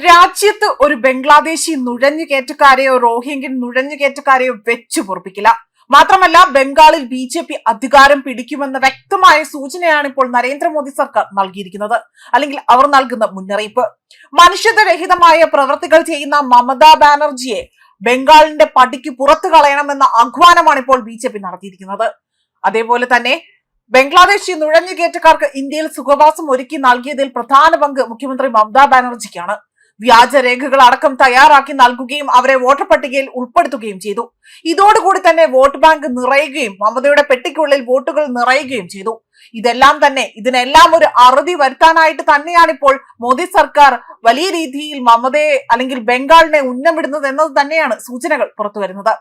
രാജ്യത്ത് ഒരു ബംഗ്ലാദേശി നുഴഞ്ഞുകയറ്റക്കാരെയോ റോഹിംഗ്യൻ നുഴഞ്ഞുകയറ്റക്കാരെയോ വെച്ചു പൊറുപ്പിക്കില്ല. മാത്രമല്ല ബംഗാളിൽ BJP അധികാരം പിടിക്കുമെന്ന വ്യക്തമായ സൂചനയാണ് ഇപ്പോൾ നരേന്ദ്രമോദി സർക്കാർ നൽകിയിരിക്കുന്നത്. അല്ലെങ്കിൽ അവർ നൽകുന്ന മുന്നറിയിപ്പ്. മനുഷ്യത്വരഹിതമായ പ്രവൃത്തികൾ ചെയ്യുന്ന മമതാ ബാനർജിയെ ബംഗാളിന്റെ പടിക്ക് പുറത്തു കളയണമെന്ന ആഹ്വാനമാണ് ഇപ്പോൾ BJP നടത്തിയിരിക്കുന്നത്. അതേപോലെ തന്നെ ബംഗ്ലാദേശി നുഴഞ്ഞുകയറ്റക്കാർക്ക് ഇന്ത്യയിൽ സുഖവാസം ഒരുക്കി നൽകിയതിൽ പ്രധാന പങ്ക് മുഖ്യമന്ത്രി മമതാ ബാനർജിക്കാണ്. വ്യാജരേഖകൾ അടക്കം തയ്യാറാക്കി നൽകുകയും അവരെ വോട്ടർ പട്ടികയിൽ ഉൾപ്പെടുത്തുകയും ചെയ്തു. ഇതോടുകൂടി തന്നെ വോട്ട് ബാങ്ക് നിറയുകയും മമതയുടെ പെട്ടിക്കുള്ളിൽ വോട്ടുകൾ നിറയുകയും ചെയ്തു. ഇതിനെല്ലാം ഒരു അറുതി വരുത്താനായിട്ട് തന്നെയാണ് ഇപ്പോൾ മോദി സർക്കാർ വലിയ രീതിയിൽ മമതയെ അല്ലെങ്കിൽ ബംഗാളിനെ ഉന്നമിടുന്നത് എന്നത് തന്നെയാണ് സൂചനകൾ പുറത്തു വരുന്നത്.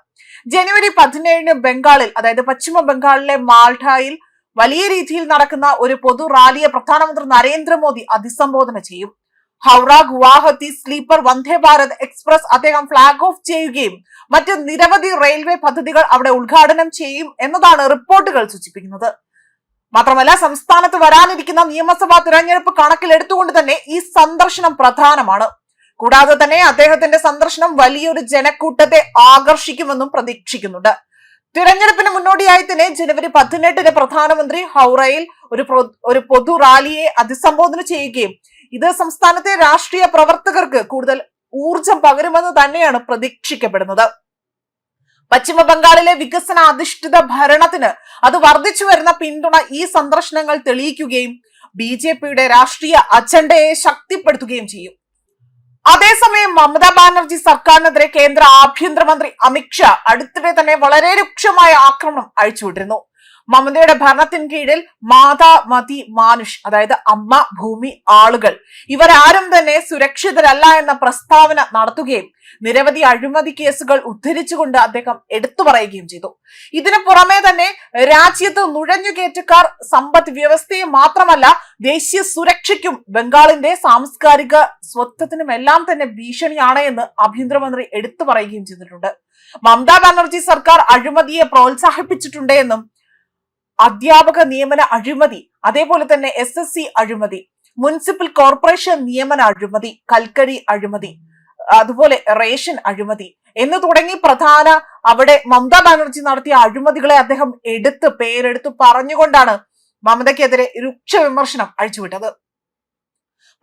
ജനുവരി 17 ബംഗാളിൽ, അതായത് പശ്ചിമ ബംഗാളിലെ മാൾഡയിൽ വലിയ രീതിയിൽ നടക്കുന്ന ഒരു പൊതു റാലിയെ പ്രധാനമന്ത്രി നരേന്ദ്രമോദി അഭിസംബോധന ചെയ്യും. ഹൗറ ഗുവാഹത്തി സ്ലീപ്പർ വന്ദേ ഭാരത് എക്സ്പ്രസ് അദ്ദേഹം ഫ്ലാഗ് ഓഫ് ചെയ്യുകയും മറ്റ് നിരവധി റെയിൽവേ പദ്ധതികൾ അവിടെ ഉദ്ഘാടനം ചെയ്യും എന്നതാണ് റിപ്പോർട്ടുകൾ സൂചിപ്പിക്കുന്നത്. മാത്രമല്ല സംസ്ഥാനത്ത് വരാനിരിക്കുന്ന നിയമസഭാ തിരഞ്ഞെടുപ്പ് കണക്കിലെടുത്തുകൊണ്ട് തന്നെ ഈ സന്ദർശനം പ്രധാനമാണ്. കൂടാതെ തന്നെ അദ്ദേഹത്തിന്റെ സന്ദർശനം വലിയൊരു ജനക്കൂട്ടത്തെ ആകർഷിക്കുമെന്നും പ്രതീക്ഷിക്കുന്നുണ്ട്. തിരഞ്ഞെടുപ്പിന് മുന്നോടിയായി തന്നെ ജനുവരി 18 പ്രധാനമന്ത്രി ഹൗറയിൽ ഒരു പൊതു റാലിയെ അഭിസംബോധന ചെയ്യുകയും ഇത് സംസ്ഥാനത്തെ രാഷ്ട്രീയ പ്രവർത്തകർക്ക് കൂടുതൽ ഊർജം പകരുമെന്ന് തന്നെയാണ് പ്രതീക്ഷിക്കപ്പെടുന്നത്. പശ്ചിമ ബംഗാളിലെ വികസന അധിഷ്ഠിത ഭരണത്തിന് അത് വർദ്ധിച്ചു വരുന്ന പിന്തുണ ഈ സന്ദർശനങ്ങൾ തെളിയിക്കുകയും BJPയുടെ രാഷ്ട്രീയ അജണ്ടയെ ശക്തിപ്പെടുത്തുകയും ചെയ്യും. അതേസമയം മമതാ ബാനർജി സർക്കാരിനെതിരെ കേന്ദ്ര ആഭ്യന്തരമന്ത്രി അമിത്ഷാ അടുത്തിടെ തന്നെ വളരെ രൂക്ഷമായ ആക്രമണം അഴിച്ചുവിട്ടിരുന്നു. മമതയുടെ ഭരണത്തിന് കീഴിൽ മാതാ മതി മാനുഷ്, അതായത് അമ്മ, ഭൂമി, ആളുകൾ ഇവരാരും തന്നെ സുരക്ഷിതരല്ല എന്ന പ്രസ്താവന നടത്തുകയും നിരവധി അഴിമതി കേസുകൾ ഉദ്ധരിച്ചുകൊണ്ട് അദ്ദേഹം എടുത്തു പറയുകയും ചെയ്തു. ഇതിനു പുറമെ തന്നെ രാജ്യത്ത് നുഴഞ്ഞുകയറ്റക്കാർ സമ്പദ് വ്യവസ്ഥയെ മാത്രമല്ല ദേശീയ സുരക്ഷയ്ക്കും ബംഗാളിന്റെ സാംസ്കാരിക സ്വത്വത്തിനുമെല്ലാം തന്നെ ഭീഷണിയാണ് എന്ന് ആഭ്യന്തരമന്ത്രി എടുത്തു പറയുകയും ചെയ്തിട്ടുണ്ട്. മമതാ ബാനർജി സർക്കാർ അഴിമതിയെ പ്രോത്സാഹിപ്പിച്ചിട്ടുണ്ട് എന്നും അധ്യാപക നിയമന അഴിമതി, അതേപോലെ തന്നെ SSC അഴിമതി, മുനിസിപ്പൽ കോർപ്പറേഷൻ നിയമന അഴിമതി, കൽക്കരി അഴിമതി, അതുപോലെ റേഷൻ അഴിമതി എന്ന് തുടങ്ങി അവിടെ മമതാ ബാനർജി നടത്തിയ അഴിമതികളെ അദ്ദേഹം പേരെടുത്ത് പറഞ്ഞുകൊണ്ടാണ് മമതയ്ക്കെതിരെ രൂക്ഷ വിമർശനം അഴിച്ചുവിട്ടത്.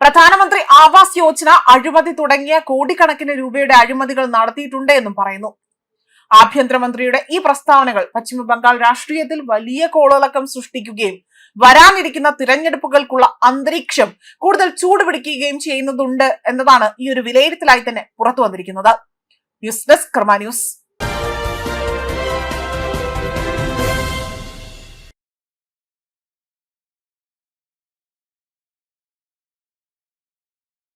പ്രധാനമന്ത്രി ആവാസ് യോജന അഴിമതി തുടങ്ങിയ കോടിക്കണക്കിന് രൂപയുടെ അഴിമതികൾ നടത്തിയിട്ടുണ്ട് എന്നും പറയുന്നു. ആഭ്യന്തരമന്ത്രിയുടെ ഈ പ്രസ്താവനകൾ പശ്ചിമ ബംഗാൾ രാഷ്ട്രീയത്തിൽ വലിയ കോളിളക്കം സൃഷ്ടിക്കുകയും വരാനിരിക്കുന്ന തിരഞ്ഞെടുപ്പുകൾക്കുള്ള അന്തരീക്ഷം കൂടുതൽ ചൂടുപിടിക്കുകയും ചെയ്യുന്നതുണ്ട് എന്നതാണ് ഈ ഒരു വിലയിരുത്തലായി തന്നെ പുറത്തു വന്നിരിക്കുന്നത്. ന്യൂസ് ഡെസ്ക് കർമ്മ ന്യൂസ്.